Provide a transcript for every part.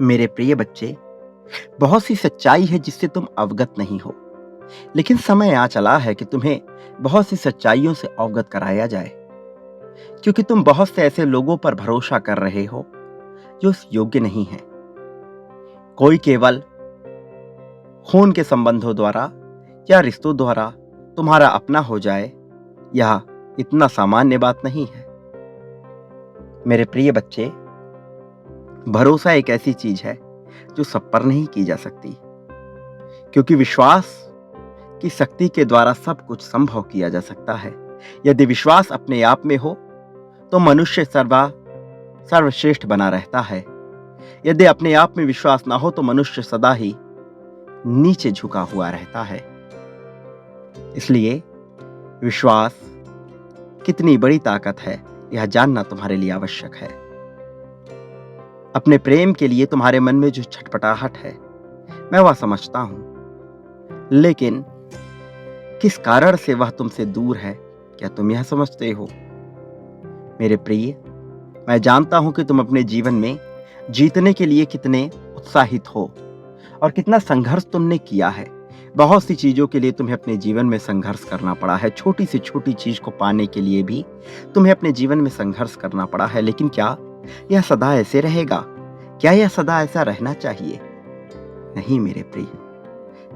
मेरे प्रिय बच्चे, बहुत सी सच्चाई है जिससे तुम अवगत नहीं हो, लेकिन समय आ चला है कि तुम्हें बहुत सी सच्चाइयों से अवगत कराया जाए, क्योंकि तुम बहुत से ऐसे लोगों पर भरोसा कर रहे हो जो उस योग्य नहीं है। कोई केवल खून के संबंधों द्वारा या रिश्तों द्वारा तुम्हारा अपना हो जाए, यह इतना सामान्य बात नहीं है। मेरे प्रिय बच्चे, भरोसा एक ऐसी चीज है जो सब पर नहीं की जा सकती, क्योंकि विश्वास की शक्ति के द्वारा सब कुछ संभव किया जा सकता है। यदि विश्वास अपने आप में हो तो मनुष्य सर्वश्रेष्ठ बना रहता है। यदि अपने आप में विश्वास ना हो तो मनुष्य सदा ही नीचे झुका हुआ रहता है। इसलिए विश्वास कितनी बड़ी ताकत है, यह जानना तुम्हारे लिए आवश्यक है। अपने प्रेम के लिए तुम्हारे मन में जो छटपटाहट है, मैं वह समझता हूं, लेकिन किस कारण से वह तुमसे दूर है, क्या तुम यह समझते हो? मेरे प्रिय, मैं जानता हूं कि तुम अपने जीवन में जीतने के लिए कितने उत्साहित हो और कितना संघर्ष तुमने किया है। बहुत सी चीजों के लिए तुम्हें अपने जीवन में संघर्ष करना पड़ा है। छोटी से छोटी चीज को पाने के लिए भी तुम्हें अपने जीवन में संघर्ष करना पड़ा है। लेकिन क्या यह सदा ऐसे रहेगा? क्या यह सदा ऐसा रहना चाहिए? नहीं मेरे प्रिय,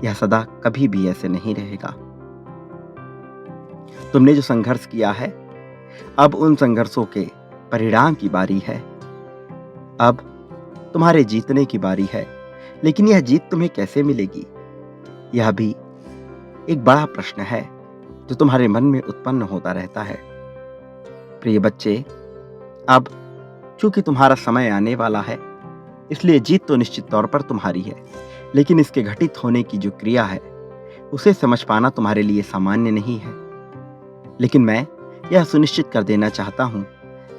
यह सदा कभी भी ऐसे नहीं रहेगा। तुमने जो संघर्ष किया है, अब उन संघर्षों के परिणाम की बारी है। अब तुम्हारे जीतने की बारी है। लेकिन यह जीत तुम्हें कैसे मिलेगी, यह भी एक बड़ा प्रश्न है जो तुम्हारे मन में उत्पन्न होता रहता है। प्रिय बच्चे, अब चूंकि तुम्हारा समय आने वाला है, इसलिए जीत तो निश्चित तौर पर तुम्हारी है, लेकिन इसके घटित होने की जो क्रिया है, उसे समझ पाना तुम्हारे लिए सामान्य नहीं है। लेकिन मैं यह सुनिश्चित कर देना चाहता हूं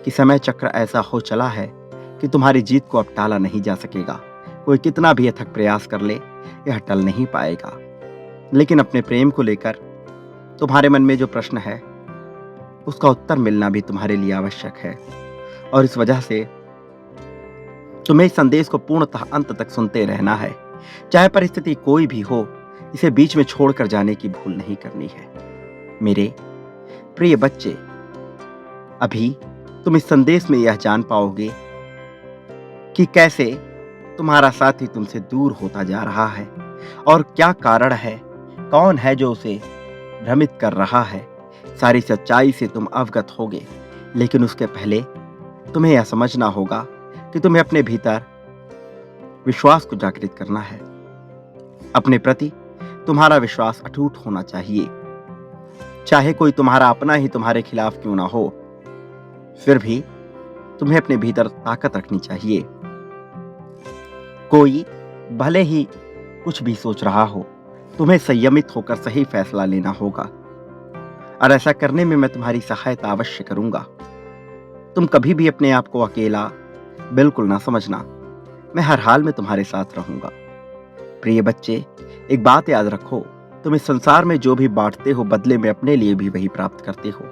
कि समय चक्र ऐसा हो चला है कि तुम्हारी जीत को अब टाला नहीं जा सकेगा। कोई कितना भी अथक प्रयास कर ले, यह टल नहीं पाएगा। लेकिन अपने प्रेम को लेकर तुम्हारे मन में जो प्रश्न है, उसका उत्तर मिलना भी तुम्हारे लिए आवश्यक है। और इस वजह से तुम्हें इस संदेश को पूर्णतः अंत तक सुनते रहना है। चाहे परिस्थिति कोई भी हो, इसे बीच में छोड़कर जाने की भूल नहीं करनी है। मेरे प्रिय बच्चे, अभी तुम इस संदेश में यह जान पाओगे कि कैसे तुम्हारा साथी तुमसे दूर होता जा रहा है और क्या कारण है, कौन है जो उसे भ्रमित कर रहा है। सारी सच्चाई से तुम अवगत होगे, लेकिन उसके पहले तुम्हें यह समझना होगा कि तुम्हें अपने भीतर विश्वास को जागृत करना है। अपने प्रति तुम्हारा विश्वास अटूट होना चाहिए। चाहे कोई तुम्हारा अपना ही तुम्हारे खिलाफ क्यों ना हो, फिर भी तुम्हें अपने भीतर ताकत रखनी चाहिए। कोई भले ही कुछ भी सोच रहा हो, तुम्हें संयमित होकर सही फैसला लेना होगा, और ऐसा करने में मैं तुम्हारी सहायता अवश्य करूंगा। तुम कभी भी अपने आप को अकेला बिल्कुल ना समझना। मैं हर हाल में तुम्हारे साथ रहूंगा। प्रिय बच्चे, एक बात याद रखो, तुम इस संसार में जो भी बांटते हो, बदले में अपने लिए भी वही प्राप्त करते हो।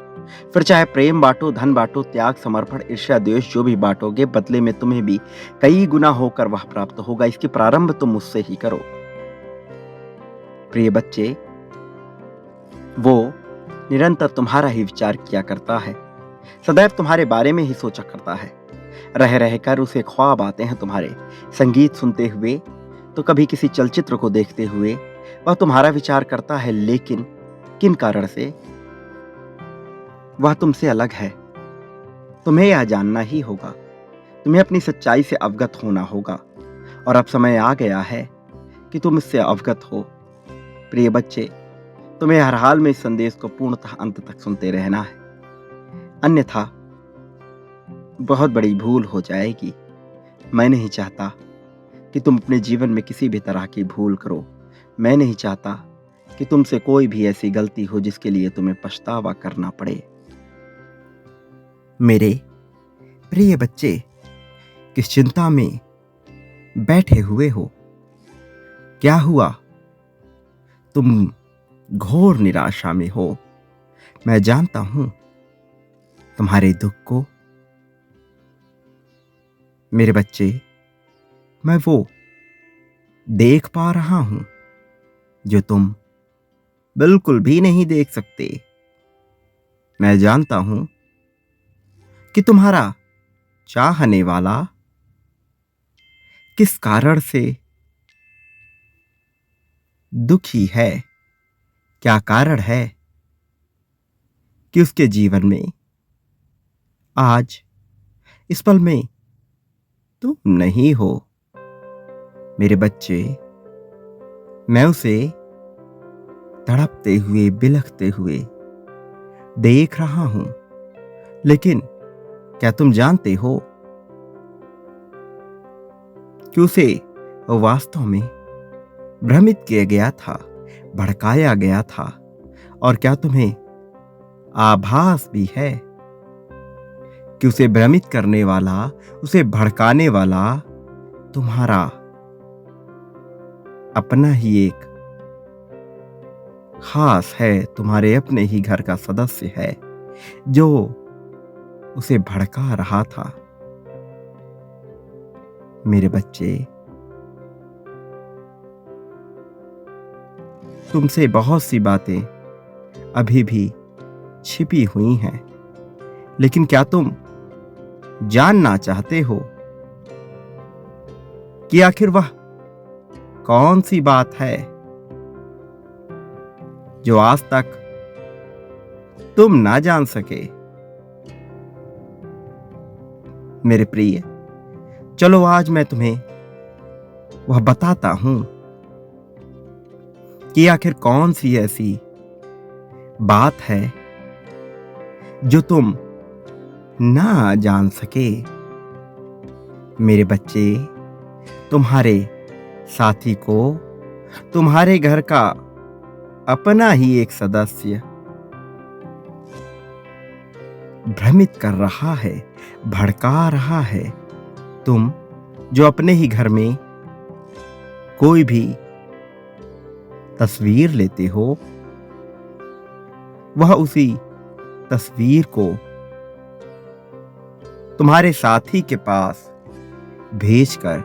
फिर चाहे प्रेम बांटो, धन बांटो, त्याग, समर्पण, ईर्ष्या, द्वेष जो भी बांटोगे, बदले में तुम्हें भी कई गुना होकर वह प्राप्त होगा। इसकी प्रारंभ तुम मुझसे ही करो। प्रिय बच्चे, वो निरंतर तुम्हारा ही विचार किया करता है, सदैव तुम्हारे बारे में ही सोचा करता है। रह रहकर उसे ख्वाब आते हैं तुम्हारे, संगीत सुनते हुए तो कभी किसी चलचित्र को देखते हुए वह तुम्हारा विचार करता है। लेकिन किन कारण से वह तुमसे अलग है, तुम्हें यह जानना ही होगा। तुम्हें अपनी सच्चाई से अवगत होना होगा, और अब समय आ गया है कि तुम इससे अवगत हो। प्रिय बच्चे, तुम्हें हर हाल में इस संदेश को पूर्णतः अंत तक सुनते रहना है, अन्यथा बहुत बड़ी भूल हो जाएगी। मैं नहीं चाहता कि तुम अपने जीवन में किसी भी तरह की भूल करो। मैं नहीं चाहता कि तुमसे कोई भी ऐसी गलती हो जिसके लिए तुम्हें पछतावा करना पड़े। मेरे प्रिय बच्चे, किस चिंता में बैठे हुए हो? क्या हुआ? तुम घोर निराशा में हो। मैं जानता हूं तुम्हारे दुख को। मेरे बच्चे, मैं वो देख पा रहा हूं जो तुम बिल्कुल भी नहीं देख सकते। मैं जानता हूं कि तुम्हारा चाहने वाला किस कारण से दुखी है, क्या कारण है कि उसके जीवन में आज इस पल में तुम नहीं हो। मेरे बच्चे, मैं उसे तड़पते हुए, बिलखते हुए देख रहा हूं, लेकिन क्या तुम जानते हो कि उसे वास्तव में भ्रमित किया गया था, भड़काया गया था? और क्या तुम्हें आभास भी है कि उसे भ्रमित करने वाला, उसे भड़काने वाला तुम्हारा अपना ही एक खास है, तुम्हारे अपने ही घर का सदस्य है जो उसे भड़का रहा था? मेरे बच्चे, तुमसे बहुत सी बातें अभी भी छिपी हुई हैं, लेकिन क्या तुम जानना चाहते हो कि आखिर वह कौन सी बात है जो आज तक तुम ना जान सके? मेरे प्रिय, चलो आज मैं तुम्हें वह बताता हूं कि आखिर कौन सी ऐसी बात है जो तुम ना जान सके। मेरे बच्चे, तुम्हारे साथी को तुम्हारे घर का अपना ही एक सदस्य भ्रमित कर रहा है, भड़का रहा है। तुम जो अपने ही घर में कोई भी तस्वीर लेते हो, वह उसी तस्वीर को तुम्हारे साथी के पास भेजकर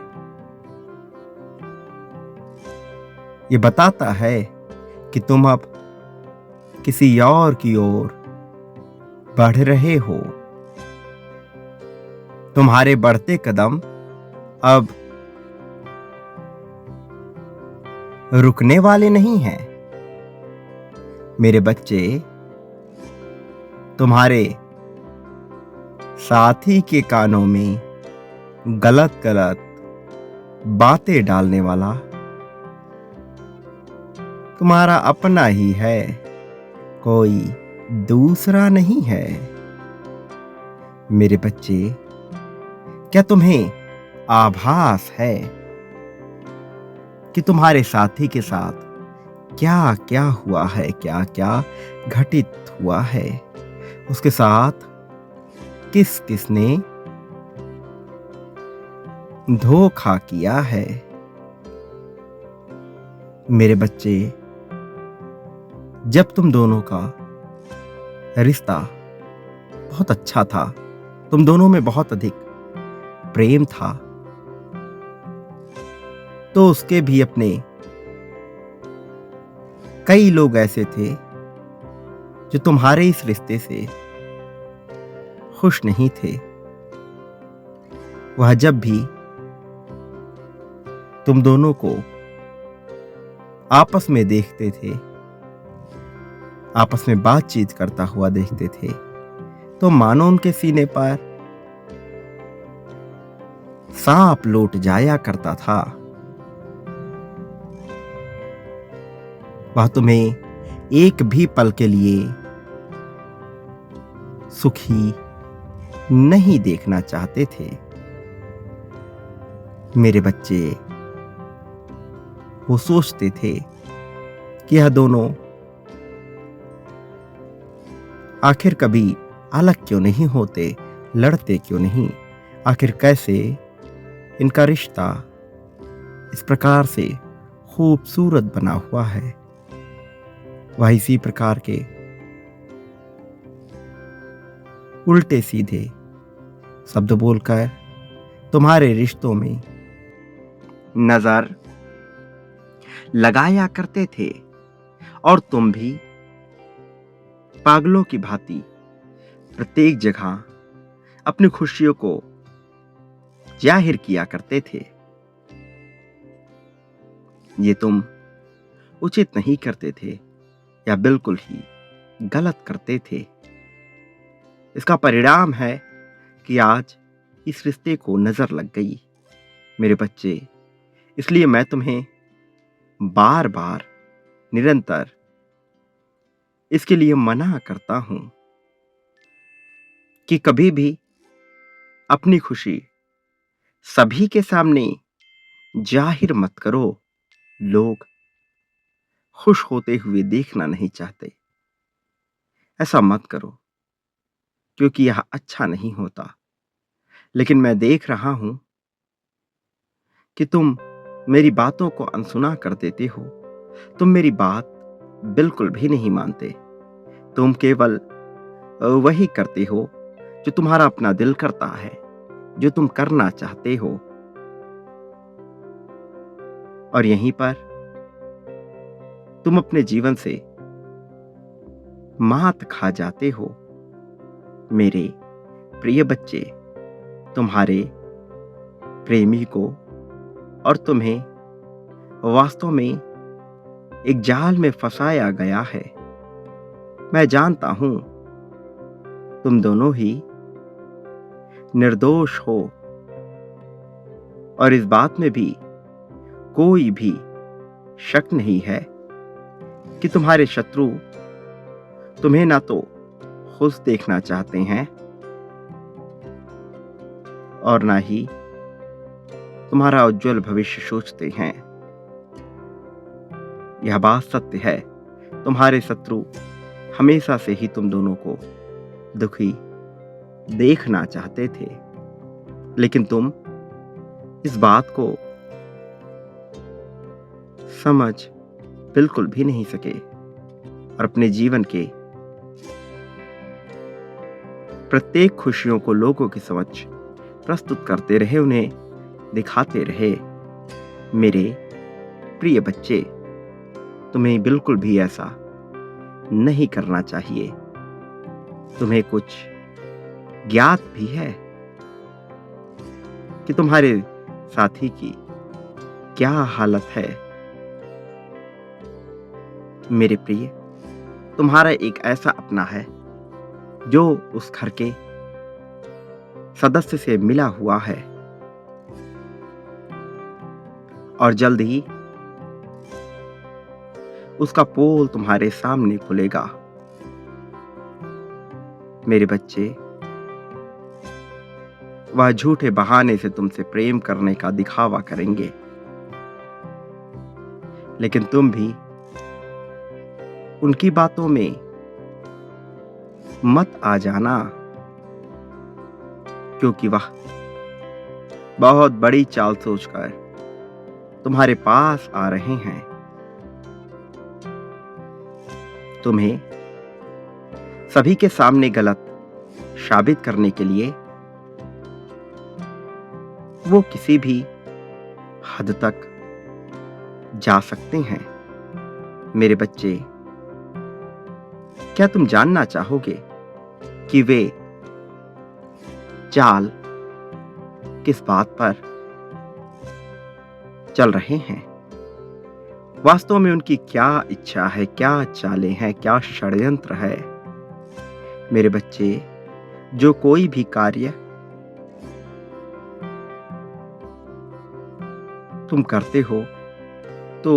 ये बताता है कि तुम अब किसी और की ओर बढ़ रहे हो। तुम्हारे बढ़ते कदम अब रुकने वाले नहीं हैं। मेरे बच्चे, तुम्हारे साथी के कानों में गलत गलत बातें डालने वाला तुम्हारा अपना ही है, कोई दूसरा नहीं है। मेरे बच्चे, क्या तुम्हें आभास है कि तुम्हारे साथी के साथ क्या क्या हुआ है, क्या क्या घटित हुआ है? उसके साथ किस किसने धोखा किया है? मेरे बच्चे, जब तुम दोनों का रिश्ता बहुत अच्छा था, तुम दोनों में बहुत अधिक प्रेम था, तो उसके भी अपने कई लोग ऐसे थे जो तुम्हारे इस रिश्ते से खुश नहीं थे। वह जब भी तुम दोनों को आपस में देखते थे, आपस में बातचीत करता हुआ देखते थे, तो मानो उनके सीने पर सांप लौट जाया करता था। वह तुम्हें एक भी पल के लिए सुखी नहीं देखना चाहते थे। मेरे बच्चे, वो सोचते थे कि यह दोनों आखिर कभी अलग क्यों नहीं होते, लड़ते क्यों नहीं? आखिर कैसे इनका रिश्ता इस प्रकार से खूबसूरत बना हुआ है? वह इसी प्रकार के उल्टे सीधे शब्द बोलकर तुम्हारे रिश्तों में नजर लगाया करते थे और तुम भी पागलों की भांति प्रत्येक जगह अपनी खुशियों को जाहिर किया करते थे। ये तुम उचित नहीं करते थे या बिल्कुल ही गलत करते थे। इसका परिणाम है कि आज इस रिश्ते को नजर लग गई। मेरे बच्चे, इसलिए मैं तुम्हें बार बार निरंतर इसके लिए मना करता हूं कि कभी भी अपनी खुशी सभी के सामने जाहिर मत करो। लोग खुश होते हुए देखना नहीं चाहते। ऐसा मत करो क्योंकि यह अच्छा नहीं होता। लेकिन मैं देख रहा हूं कि तुम मेरी बातों को अनसुना कर देते हो। तुम मेरी बात बिल्कुल भी नहीं मानते। तुम केवल वही करते हो जो तुम्हारा अपना दिल करता है, जो तुम करना चाहते हो। और यहीं पर तुम अपने जीवन से मात खा जाते हो। मेरे प्रिय बच्चे, तुम्हारे प्रेमी को और तुम्हें वास्तव में एक जाल में फंसाया गया है। मैं जानता हूं तुम दोनों ही निर्दोष हो और इस बात में भी कोई भी शक नहीं है कि तुम्हारे शत्रु तुम्हें ना तो खुश देखना चाहते हैं और ना ही तुम्हारा उज्जवल भविष्य सोचते हैं। यह बात सत्य है। तुम्हारे शत्रु हमेशा से ही तुम दोनों को दुखी देखना चाहते थे, लेकिन तुम इस बात को समझ बिल्कुल भी नहीं सके और अपने जीवन के प्रत्येक खुशियों को लोगों के समक्ष प्रस्तुत करते रहे, उन्हें दिखाते रहे। मेरे प्रिय बच्चे, तुम्हें बिल्कुल भी ऐसा नहीं करना चाहिए। तुम्हें कुछ ज्ञात भी है कि तुम्हारे साथी की क्या हालत है। मेरे प्रिय, तुम्हारा एक ऐसा अपना है जो उस घर के सदस्य से मिला हुआ है और जल्द ही उसका पोल तुम्हारे सामने खुलेगा। मेरे बच्चे, वह झूठे बहाने से तुमसे प्रेम करने का दिखावा करेंगे, लेकिन तुम भी उनकी बातों में मत आ जाना, क्योंकि वह बहुत बड़ी चाल सोचकर तुम्हारे पास आ रहे हैं। तुम्हें सभी के सामने गलत साबित करने के लिए वो किसी भी हद तक जा सकते हैं। मेरे बच्चे, क्या तुम जानना चाहोगे कि वे चाल किस बात पर चल रहे हैं? वास्तव में उनकी क्या इच्छा है, क्या चालें हैं, क्या षड्यंत्र है? मेरे बच्चे, जो कोई भी कार्य तुम करते हो तो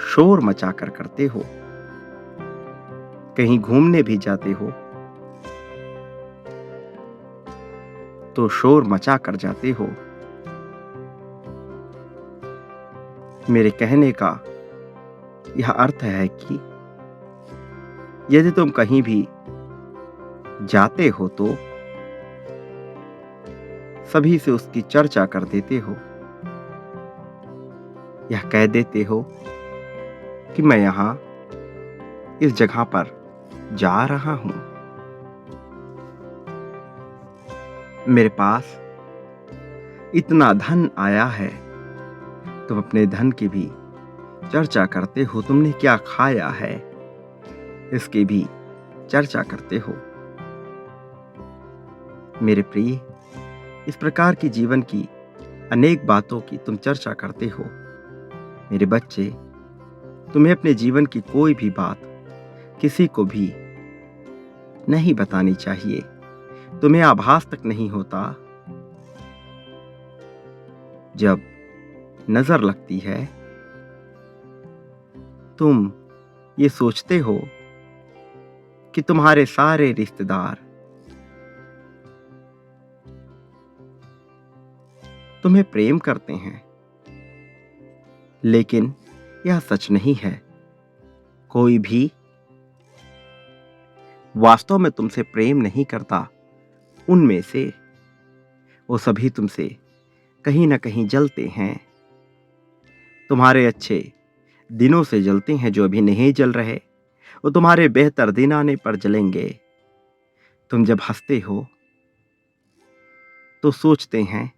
शोर मचाकर करते हो। कहीं घूमने भी जाते हो तो शोर मचा कर जाते हो। मेरे कहने का यह अर्थ है कि यदि तुम कहीं भी जाते हो तो सभी से उसकी चर्चा कर देते हो। यह कह देते हो कि मैं यहां इस जगह पर जा रहा हूं। मेरे पास इतना धन आया है, तुम अपने धन की भी चर्चा करते हो, तुमने क्या खाया है इसकी भी चर्चा करते हो। मेरे प्रिय, इस प्रकार की जीवन की अनेक बातों की तुम चर्चा करते हो। मेरे बच्चे, तुम्हें अपने जीवन की कोई भी बात किसी को भी नहीं बतानी चाहिए। तुम्हें आभास तक नहीं होता जब नजर लगती है तुम ये सोचते हो कि तुम्हारे सारे रिश्तेदार तुम्हें प्रेम करते हैं, लेकिन यह सच नहीं है। कोई भी वास्तव में तुमसे प्रेम नहीं करता। उनमें से वो सभी तुमसे कहीं ना कहीं जलते हैं। तुम्हारे अच्छे दिनों से जलते हैं। जो अभी नहीं जल रहे वो तुम्हारे बेहतर दिन आने पर जलेंगे। तुम जब हंसते हो तो सोचते हैं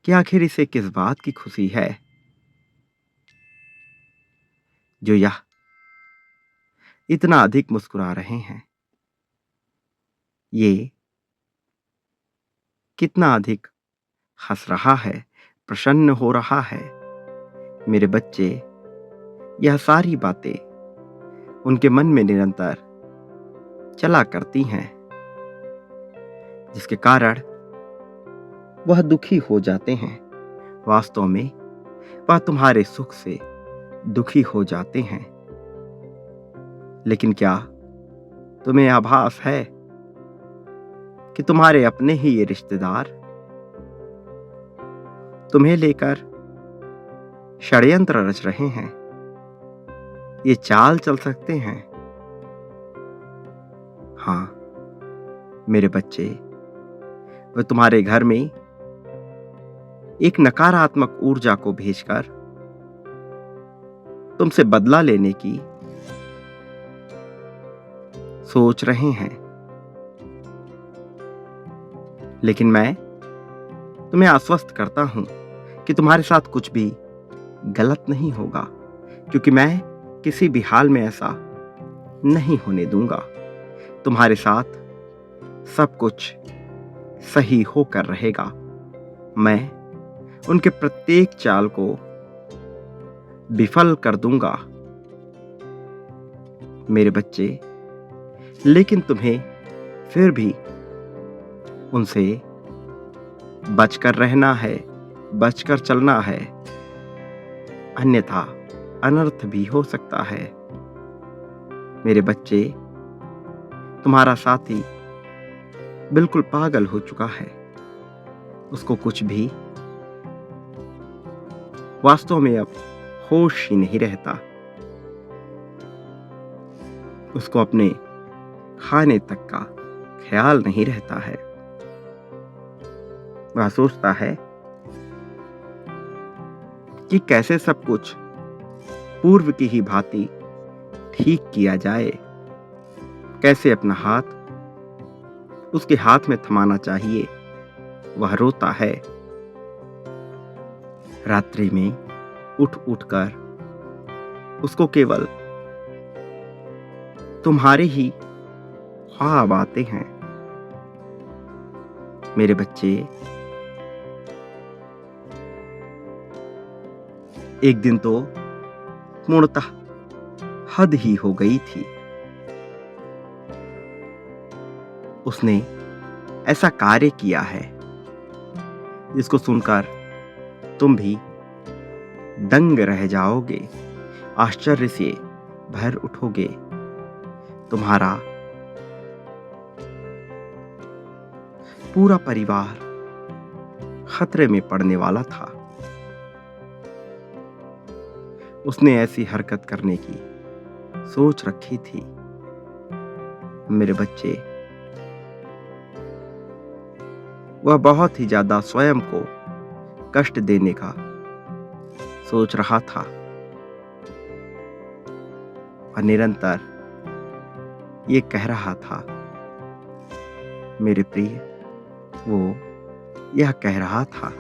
कि आखिर इसे किस बात की खुशी है जो यह इतना अधिक मुस्कुरा रहे हैं। ये कितना अधिक हंस रहा है, प्रसन्न हो रहा है। मेरे बच्चे, यह सारी बातें उनके मन में निरंतर चला करती हैं, जिसके कारण वह दुखी हो जाते हैं। वास्तव में वह तुम्हारे सुख से दुखी हो जाते हैं। लेकिन क्या तुम्हें आभास है कि तुम्हारे अपने ही ये रिश्तेदार तुम्हें लेकर षड्यंत्र रच रहे हैं? ये चाल चल सकते हैं। हाँ मेरे बच्चे, वे तुम्हारे घर में एक नकारात्मक ऊर्जा को भेजकर तुमसे बदला लेने की सोच रहे हैं। लेकिन मैं तुम्हें आश्वस्त करता हूं कि तुम्हारे साथ कुछ भी गलत नहीं होगा, क्योंकि मैं किसी भी हाल में ऐसा नहीं होने दूंगा। तुम्हारे साथ सब कुछ सही होकर रहेगा। मैं उनके प्रत्येक चाल को विफल कर दूंगा। मेरे बच्चे, लेकिन तुम्हें फिर भी उनसे बचकर रहना है, बचकर चलना है, अन्यथा अनर्थ भी हो सकता है। मेरे बच्चे, तुम्हारा साथी बिल्कुल पागल हो चुका है। उसको कुछ भी वास्तव में अब होश ही नहीं रहता। उसको अपने खाने तक का ख्याल नहीं रहता है। वह सोचता है कि कैसे सब कुछ पूर्व की ही भांति ठीक किया जाए, कैसे अपना हाथ उसके हाथ में थमाना चाहिए। वह रोता है। रात्रि में उठ उठकर उसको केवल तुम्हारे ही ख्वाब आते हैं। मेरे बच्चे, एक दिन तो पूर्णतः हद ही हो गई थी। उसने ऐसा कार्य किया है जिसको सुनकर तुम भी दंग रह जाओगे, आश्चर्य से भर उठोगे। तुम्हारा पूरा परिवार खतरे में पड़ने वाला था। उसने ऐसी हरकत करने की सोच रखी थी। मेरे बच्चे, वह बहुत ही ज्यादा स्वयं को कष्ट देने का सोच रहा था और निरंतर ये कह रहा था। मेरे प्रिय, वो यह कह रहा था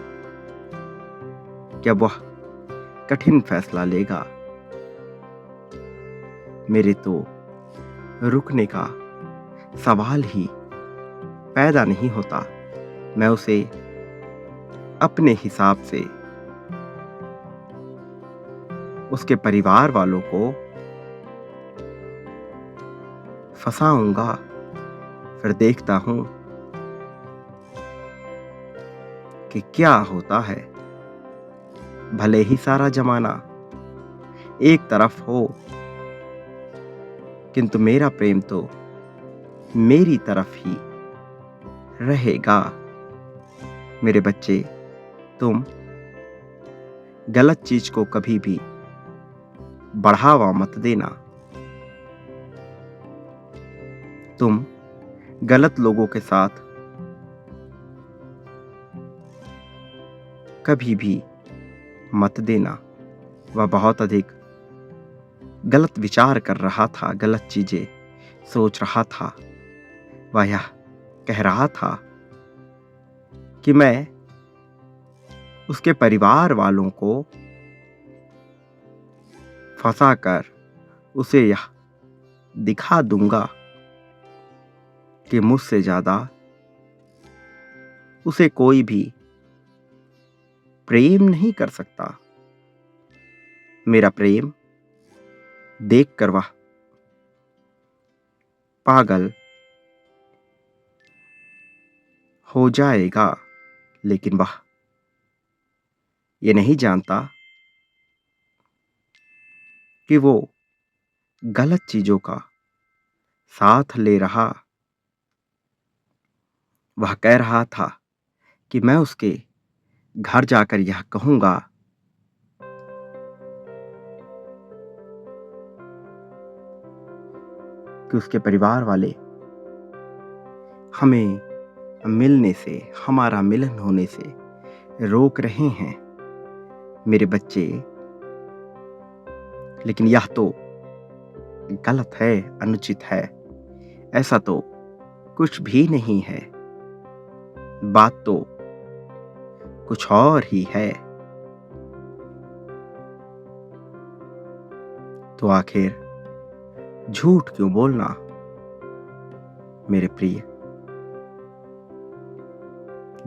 कि अब वह कठिन फैसला लेगा। मेरे तो रुकने का सवाल ही पैदा नहीं होता। मैं उसे अपने हिसाब से उसके परिवार वालों को फंसाऊंगा। फिर देखता हूं कि क्या होता है। भले ही सारा जमाना एक तरफ हो, किंतु मेरा प्रेम तो मेरी तरफ ही रहेगा। मेरे बच्चे, तुम गलत चीज को कभी भी बढ़ावा मत देना। तुम गलत लोगों के साथ कभी भी मत देना। वह बहुत अधिक गलत विचार कर रहा था, गलत चीजें सोच रहा था। वह यह कह रहा था कि मैं उसके परिवार वालों को फंसाकर उसे यह दिखा दूंगा कि मुझसे ज्यादा उसे कोई भी प्रेम नहीं कर सकता। मेरा प्रेम देखकर वह पागल हो जाएगा, लेकिन वह ये नहीं जानता कि वो गलत चीजों का साथ ले रहा। वह कह रहा था कि मैं उसके घर जाकर यह कहूंगा कि उसके परिवार वाले हमें मिलने से, हमारा मिलन होने से रोक रहे हैं। मेरे बच्चे, लेकिन यह तो गलत है, अनुचित है। ऐसा तो कुछ भी नहीं है। बात तो कुछ और ही है। तो आखिर झूठ क्यों बोलना? मेरे प्रिय,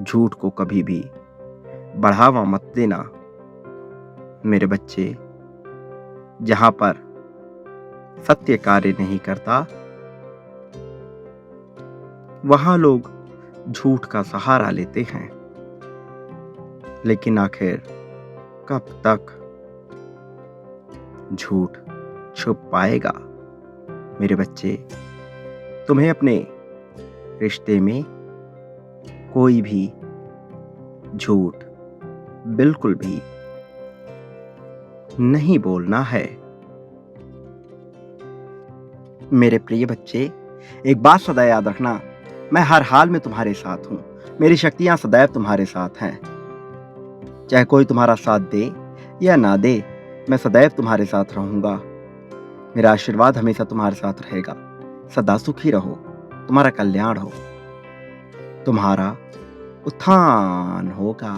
झूठ को कभी भी बढ़ावा मत देना। मेरे बच्चे, जहां पर सत्य कार्य नहीं करता, वहां लोग झूठ का सहारा लेते हैं। लेकिन आखिर कब तक झूठ छुप पाएगा? मेरे बच्चे, तुम्हें अपने रिश्ते में कोई भी झूठ बिल्कुल भी नहीं बोलना है। मेरे प्रिय बच्चे, एक बात सदा याद रखना, मैं हर हाल में तुम्हारे साथ हूं। मेरी शक्तियां सदैव तुम्हारे साथ हैं। चाहे कोई तुम्हारा साथ दे या ना दे, मैं सदैव तुम्हारे साथ रहूंगा। मेरा आशीर्वाद हमेशा तुम्हारे साथ रहेगा। सदा सुखी रहो, तुम्हारा कल्याण हो, तुम्हारा उत्थान होगा।